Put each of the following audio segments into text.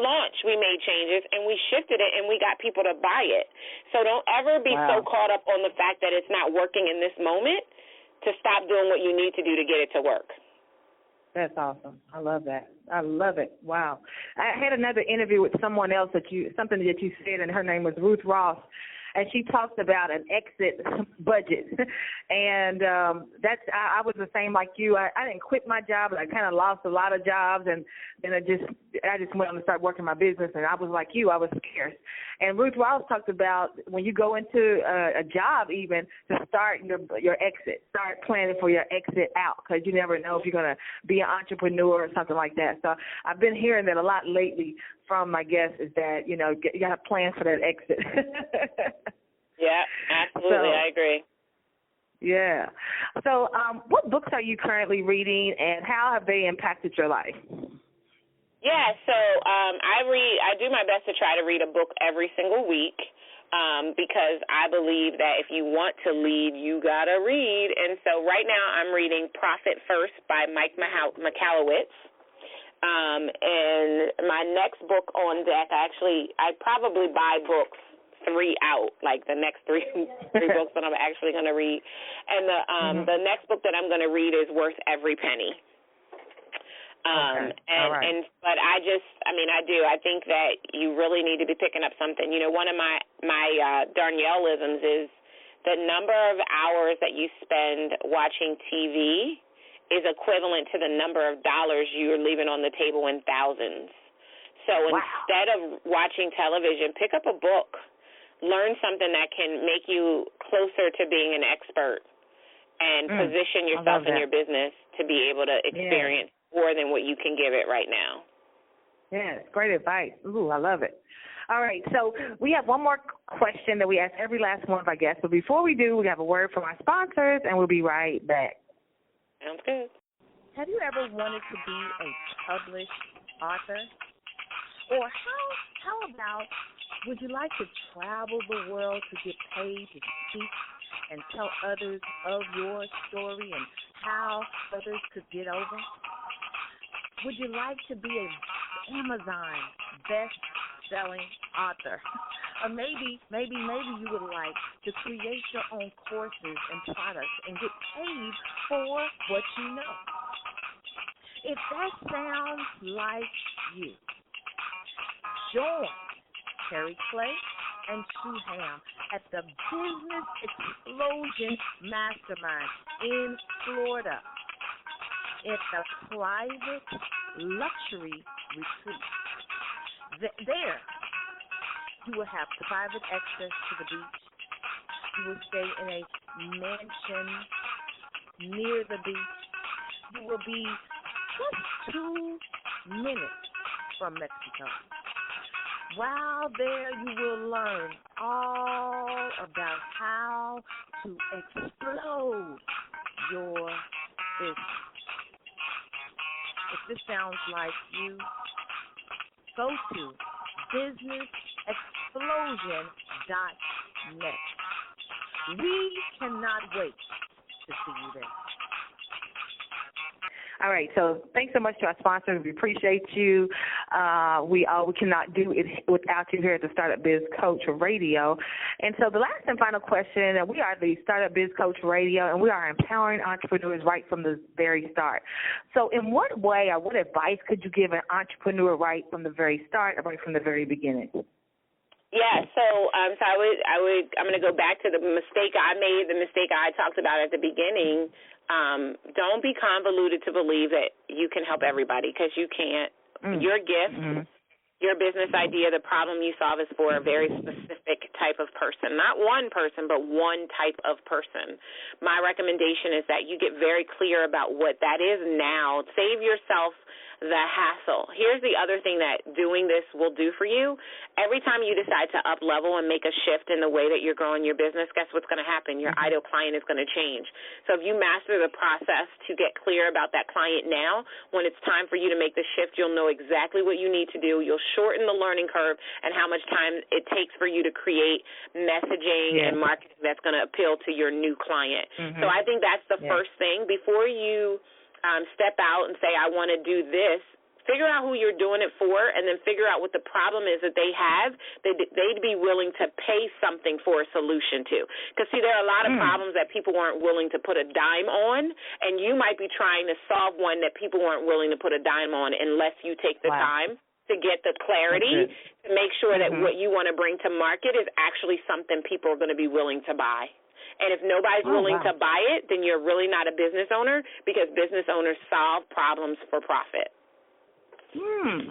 launch, we made changes, and we shifted it, and we got people to buy it. So don't ever be so caught up on the fact that it's not working in this moment to stop doing what you need to do to get it to work. That's awesome. I love that. I love it. Wow. I had another interview with someone else something that you said, and her name was Ruth Ross, and she talked about an exit budget. And I was the same like you. I didn't quit my job, but I kind of lost a lot of jobs, and then I just went on to start working my business, and I was like you. I was scarce. And Ruth Ross talked about when you go into a job, even to start your exit, start planning for your exit out, because you never know if you're going to be an entrepreneur or something like that. So I've been hearing that a lot lately from my guests, is that, you got to plan for that exit. Yeah, absolutely. I agree. Yeah. So what books are you currently reading, and how have they impacted your life? Yeah, so I do my best to try to read a book every single week because I believe that if you want to lead, you got to read. And so right now I'm reading Profit First by Mike Michalowicz. And my next book on deck, I probably buy books 3 out, like the next three books that I'm actually going to read. And the next book that I'm going to read is Worth Every Penny. But I do. I think that you really need to be picking up something. One of my Darnyelle-isms is the number of hours that you spend watching TV is equivalent to the number of dollars you're leaving on the table in thousands. So instead of watching television, pick up a book. Learn something that can make you closer to being an expert and position yourself in your business to be able to experience more than what you can give it right now. Yes, great advice. Ooh, I love it. All right, so we have one more question that we ask every last one of our guests. But before we do, we have a word from our sponsors, and we'll be right back. Sounds good. Have you ever wanted to be a published author? Or how about, would you like to travel the world to get paid to speak and tell others of your story and how others could get over? Would you like to be an Amazon best-selling author? Or maybe you would like to create your own courses and products and get paid for what you know. If that sounds like you, join Terry Clay and Sue Ham at the Business Explosion Mastermind in Florida. It's a private luxury retreat. There, you will have private access to the beach. You will stay in a mansion near the beach. You will be just 2 minutes from Mexico. While there, you will learn all about how to explode your business. If this sounds like you, go to businessexplosion.net. We cannot wait to see you there. All right, so thanks so much to our sponsors. We appreciate you. We cannot do it without you here at the Startup Biz Coach Radio. And so the last and final question, we are the Startup Biz Coach Radio, and we are empowering entrepreneurs right from the very start. So in what way or what advice could you give an entrepreneur right from the very start or right from the very beginning? Yeah, I'm going to go back to the mistake I made, the mistake I talked about at the beginning. Don't be convoluted to believe that you can help everybody, because you can't. Your gift, your business idea, the problem you solve is for a very specific type of person. Not one person, but one type of person. My recommendation is that you get very clear about what that is now. Save yourself the hassle. Here's the other thing that doing this will do for you. Every time you decide to up level and make a shift in the way that you're growing your business, guess what's going to happen? Your ideal client is going to change. So if you master the process to get clear about that client now, when it's time for you to make the shift, you'll know exactly what you need to do. You'll shorten the learning curve and how much time it takes for you to create messaging and marketing that's going to appeal to your new client. So I think that's the first thing. Before you step out and say, I want to do this, figure out who you're doing it for, and then figure out what the problem is that they have. They'd be willing to pay something for a solution to. Because, see, there are a lot of problems that people aren't willing to put a dime on, and you might be trying to solve one that people weren't willing to put a dime on unless you take the time to get the clarity to make sure that what you want to bring to market is actually something people are going to be willing to buy. And if nobody's willing to buy it, then you're really not a business owner, because business owners solve problems for profit.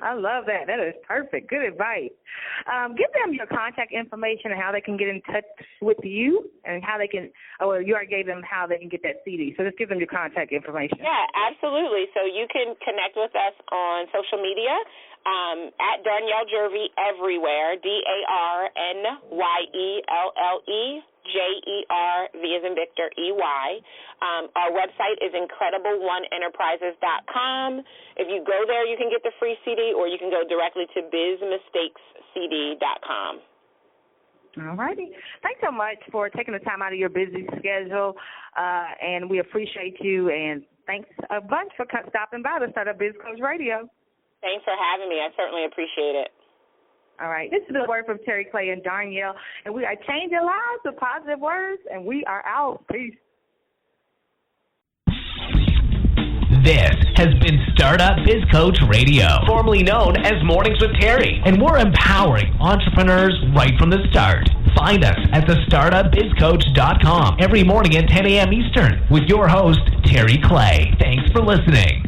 I love that. That is perfect. Good advice. Give them your contact information and how they can get in touch with you, and how they can, you already gave them how they can get that CD. So just give them your contact information. Yeah, absolutely. So you can connect with us on social media at Darnyelle Jervey everywhere, DARNYELLE. JERV as in Victor, EY. Our website is IncredibleOneEnterprises.com. If you go there, you can get the free CD, or you can go directly to bizmistakescd.com. All righty. Thanks so much for taking the time out of your busy schedule, and we appreciate you, and thanks a bunch for stopping by to Startup Biz Coach Radio. Thanks for having me. I certainly appreciate it. All right. This is the word from Terry Clay and Darnyelle, and we are changing lives with positive words, and we are out. Peace. This has been Startup Biz Coach Radio, formerly known as Mornings with Terry, and we're empowering entrepreneurs right from the start. Find us at thestartupbizcoach.com every morning at 10 a.m. Eastern with your host, Terry Clay. Thanks for listening.